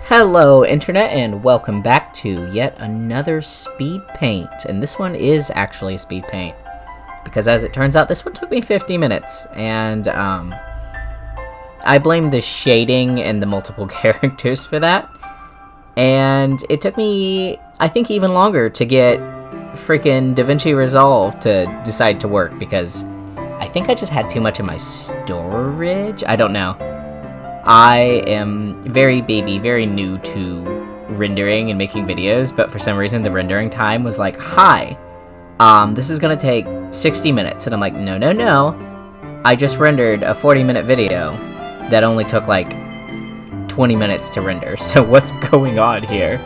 Hello Internet, and welcome back to yet another speed paint, and this one is actually a speed paint, because as it turns out this one took me 50 minutes, and I blame the shading and the multiple characters for that, and it took me, I think, even longer to get freaking DaVinci Resolve to decide to work, because I think I just had too much in my storage. I don't know. I am very new to rendering and making videos, but for some reason the rendering time was like, hi, this is gonna take 60 minutes, and I'm like, no, I just rendered a 40-minute video that only took like 20 minutes to render, so what's going on here?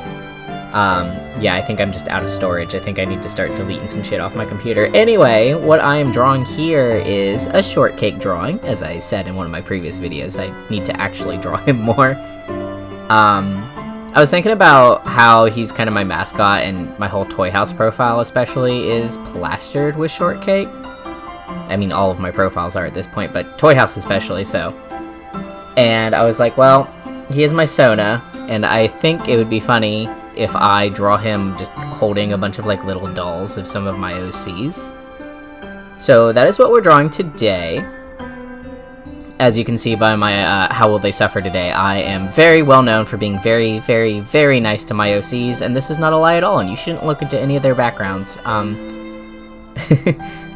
Yeah, I think I'm just out of storage. I think I need to start deleting some shit off my computer. Anyway, what I am drawing here is a Shortcake drawing. As I said in one of my previous videos, I need to actually draw him more. I was thinking about how he's kind of my mascot, and my whole Toy House profile especially is plastered with Shortcake. I mean, all of my profiles are at this point, but Toy House especially so. And I was like, well, he is my Sona, and I think it would be funny if I draw him just holding a bunch of like little dolls of some of my OCs. So that is what we're drawing today. As you can see by my How Will They Suffer Today, I am very well known for being very nice to my OCs, and this is not a lie at all, and you shouldn't look into any of their backgrounds.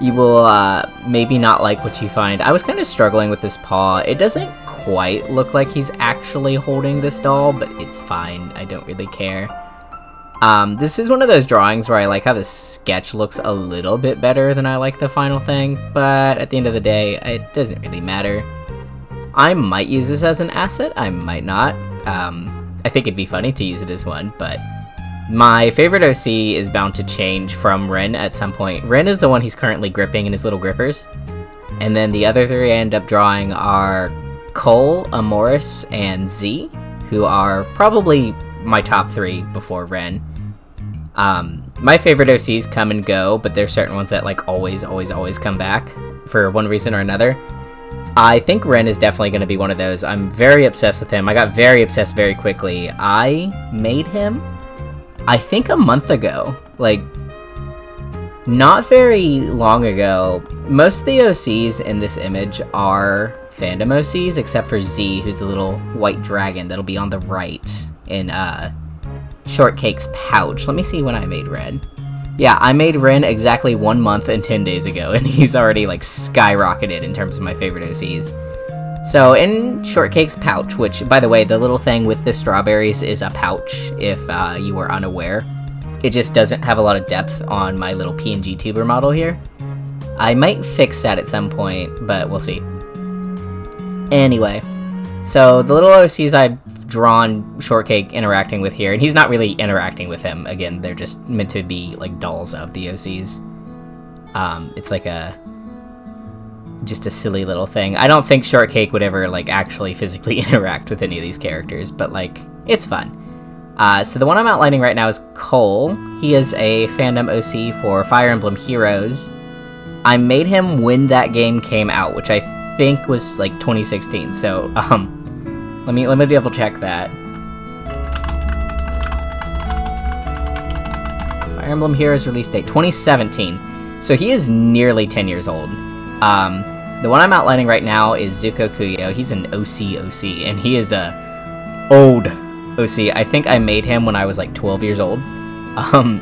You will maybe not like what you find. I was kind of struggling with this paw. It doesn't quite look like he's actually holding this doll, but it's fine. I don't really care. This is one of those drawings where I like how the sketch looks a little bit better than I like the final thing, but at the end of the day, it doesn't really matter. I might use this as an asset, I might not. I think it'd be funny to use it as one, but my favorite OC is bound to change from Ren at some point. Ren is the one he's currently gripping in his little grippers, and then the other three I end up drawing are Cole, Amoris, and Z, who are probably my top three before Ren. My favorite OCs come and go, but there's certain ones that like always come back for one reason or another. I think Ren is definitely going to be one of those. I'm very obsessed with him. I got very obsessed very quickly. I made him, I think, a month ago. Like, not very long ago. Most of the OCs in this image are fandom OCs, except for Z, who's the little white dragon that'll be on the right in Shortcake's pouch. Let me see when I made Ren. Yeah, I made Ren exactly 1 month and 10 days ago, and he's already like skyrocketed in terms of my favorite OCs. So in Shortcake's pouch, which, by the way, the little thing with the strawberries is a pouch, if you were unaware. It just doesn't have a lot of depth on my little PNG tuber model here. I might fix that at some point, but we'll see. Anyway, so the little OCs I've drawn Shortcake interacting with here, and he's not really interacting with him. Again, they're just meant to be like dolls of the OCs. It's like just a silly little thing. I don't think Shortcake would ever like actually physically interact with any of these characters, but like, it's fun. So the one I'm outlining right now is Cole. He is a fandom OC for Fire Emblem Heroes. I made him when that game came out, which I think was like 2016. So let me double check that. Fire Emblem Heroes release date 2017. So he is nearly 10 years old. The one I'm outlining right now is Zuko Kuyo. He's an OC, and he is a old OC. I think I made him when I was like 12 years old,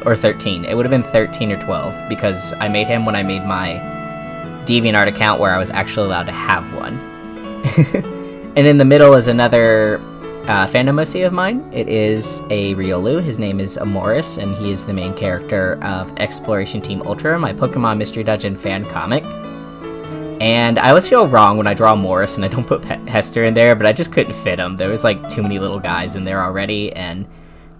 or 13. It would have been 13 or 12, because I made him when I made my DeviantArt account where I was actually allowed to have one. And in the middle is another fandom OC of mine. It is a Riolu. His name is Amoris, and he is the main character of Exploration Team Ultra, my Pokemon Mystery Dungeon fan comic. And I always feel wrong when I draw Morris and I don't put Hester in there, but I just couldn't fit him. There was like too many little guys in there already, and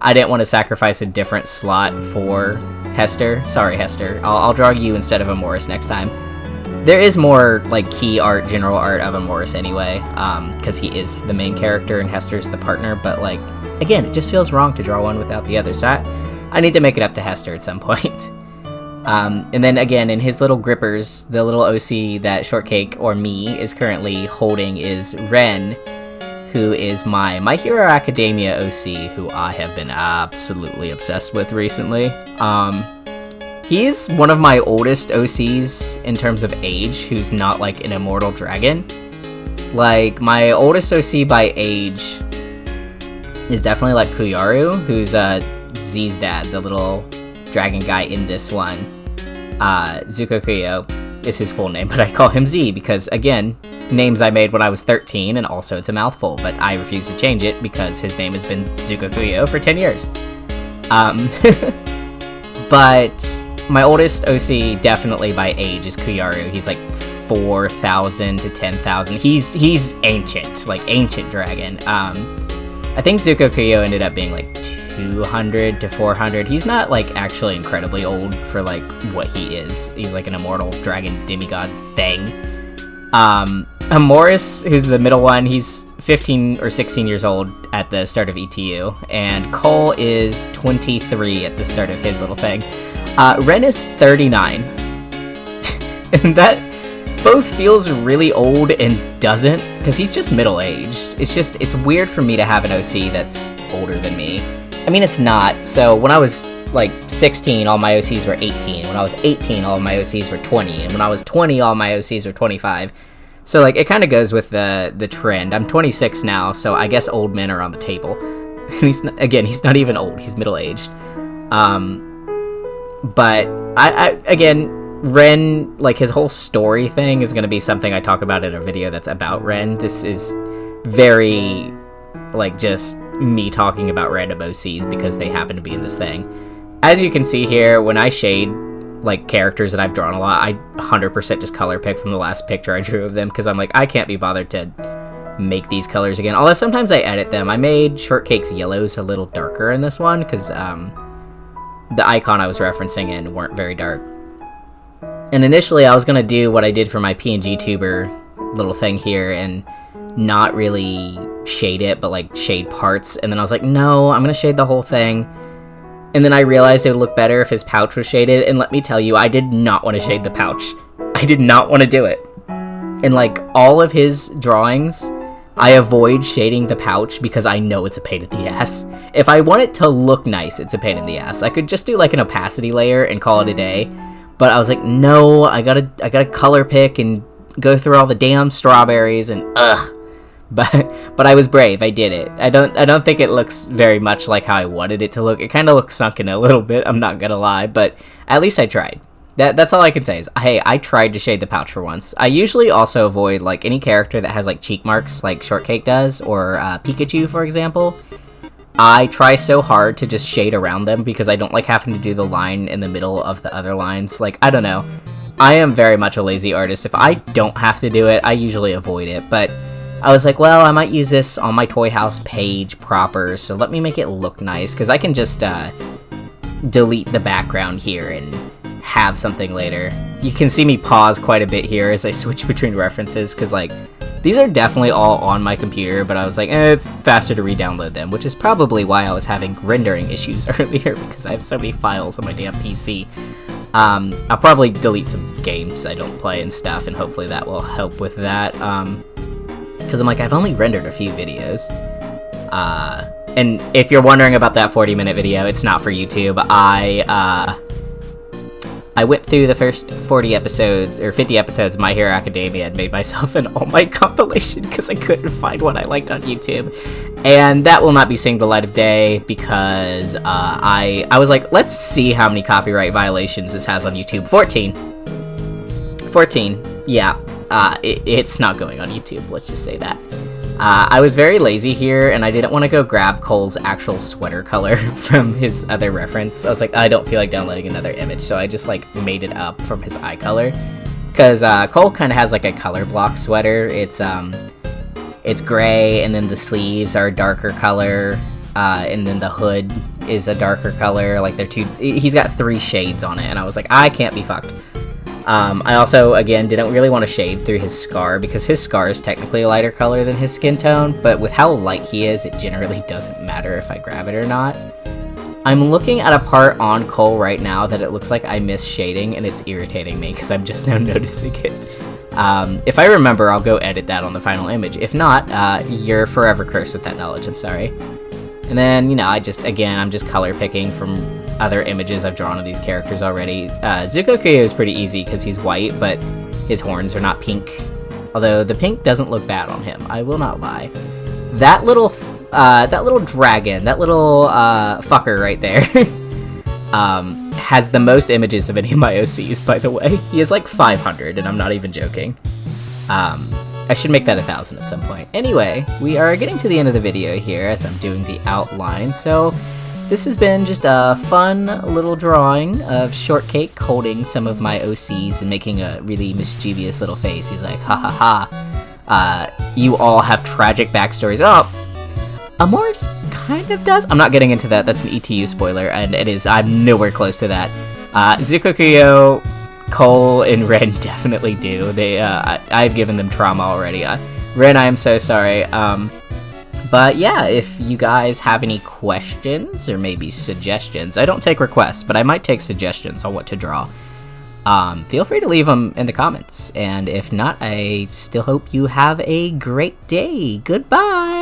I didn't want to sacrifice a different slot for Hester. Sorry, Hester. I'll draw you instead of Amoris next time. There is more like key art, general art of Amoris anyway, because he is the main character and Hester's the partner, but like, again, it just feels wrong to draw one without the other, so I need to make it up to Hester at some point. And then again, in his little grippers, the little OC that Shortcake, or me, is currently holding is Ren, who is my My Hero Academia OC, who I have been absolutely obsessed with recently. He's one of my oldest OCs in terms of age, who's not like an immortal dragon. Like, my oldest OC by age is definitely like Kuyaru, who's Z's dad, the little dragon guy in this one. Zuko Kuyo is his full name, but I call him Z because, again, names I made when I was 13, and also it's a mouthful, but I refuse to change it because his name has been Zuko Kuyo for 10 years. But my oldest OC, definitely by age, is Kuyaru. He's like 4,000 to 10,000. He's ancient, like ancient dragon. I think Zuko Kuyo ended up being like 200 to 400. He's not like actually incredibly old for like what he is. He's like an immortal dragon demigod thing. Amoris, who's the middle one, he's 15 or 16 years old at the start of ETU, and Cole is 23 at the start of his little thing. Ren is 39, and that both feels really old and doesn't, because he's just middle-aged. It's weird for me to have an OC that's older than me. I mean, it's not. So when I was like 16, all my OCs were 18. When I was 18, all my OCs were 20. And when I was 20, all my OCs were 25. So like it kind of goes with the trend. I'm 26 now, so I guess old men are on the table. He's not even old. He's middle-aged. But I again, Ren, like his whole story thing is going to be something I talk about in a video that's about Ren. This is very like just me talking about random OCs because they happen to be in this thing. As you can see here, when I shade like characters that I've drawn a lot, I 100% just color pick from the last picture I drew of them because I'm like, I can't be bothered to make these colors again. Although sometimes I edit them. I made Shortcake's yellows a little darker in this one because the icon I was referencing in weren't very dark. And initially I was going to do what I did for my PNG tuber little thing here and not really shade it, but like shade parts. And then I was like, no, I'm going to shade the whole thing. And then I realized it would look better if his pouch was shaded. And let me tell you, I did not want to shade the pouch. I did not want to do it. And like all of his drawings, I avoid shading the pouch because I know it's a pain in the ass. If I want it to look nice, it's a pain in the ass. I could just do like an opacity layer and call it a day. But I was like, no, I gotta color pick and go through all the damn strawberries and ugh. But I was brave. I did it. I don't think it looks very much like how I wanted it to look. It kind of looks sunken a little bit. I'm not gonna lie, but at least I tried. That's all I can say is, hey, I tried to shade the pouch for once. I usually also avoid like any character that has like cheek marks, like Shortcake does, or Pikachu, for example. I try so hard to just shade around them because I don't like having to do the line in the middle of the other lines. Like, I don't know. I am very much a lazy artist. If I don't have to do it, I usually avoid it. But I was like, well, I might use this on my Toy House page proper, so let me make it look nice, because I can just delete the background here and have something later. You can see me pause quite a bit here as I switch between references, because like these are definitely all on my computer, but I was like, it's faster to re-download them, which is probably why I was having rendering issues earlier, because I have so many files on my damn PC. I'll probably delete some games I don't play and stuff, and hopefully that will help with that, because I'm like, I've only rendered a few videos. And if you're wondering about that 40-minute video, it's not for YouTube. I went through the first 40 episodes, or 50 episodes of My Hero Academia and made myself an All Might compilation because I couldn't find one I liked on YouTube. And that will not be seeing the light of day because I was like, let's see how many copyright violations this has on YouTube. 14, yeah. It's not going on YouTube, let's just say that. I was very lazy here, and I didn't want to go grab Cole's actual sweater color from his other reference. I was like, I don't feel like downloading another image, so I just like made it up from his eye color. Because Cole kind of has like a color block sweater. It's gray, and then the sleeves are a darker color, and then the hood is a darker color. Like he's got 3 shades on it, and I was like, I can't be fucked. I also, again, didn't really want to shade through his scar, because his scar is technically a lighter color than his skin tone, but with how light he is, it generally doesn't matter if I grab it or not. I'm looking at a part on Cole right now that it looks like I missed shading, and it's irritating me, because I'm just now noticing it. If I remember, I'll go edit that on the final image. If not, you're forever cursed with that knowledge, I'm sorry. And then, you know, I'm just color picking from other images I've drawn of these characters already. Zuko Kuyo is pretty easy because he's white, but his horns are not pink. Although the pink doesn't look bad on him, I will not lie. That little dragon, that little fucker right there, has the most images of any of my OCs, by the way. He has like 500, and I'm not even joking. I should make that 1,000 at some point. Anyway, we are getting to the end of the video here as I'm doing the outline, so this has been just a fun little drawing of Shortcake holding some of my OCs and making a really mischievous little face. He's like, ha ha ha, you all have tragic backstories. Oh, Amoris kind of does. I'm not getting into that, that's an ETU spoiler, and I'm nowhere close to that. Zuko Kuyo, Cole, and Ren definitely do. I've given them trauma already. Ren, I am so sorry. But yeah, if you guys have any questions or maybe suggestions, I don't take requests, but I might take suggestions on what to draw. Feel free to leave them in the comments. And if not, I still hope you have a great day. Goodbye!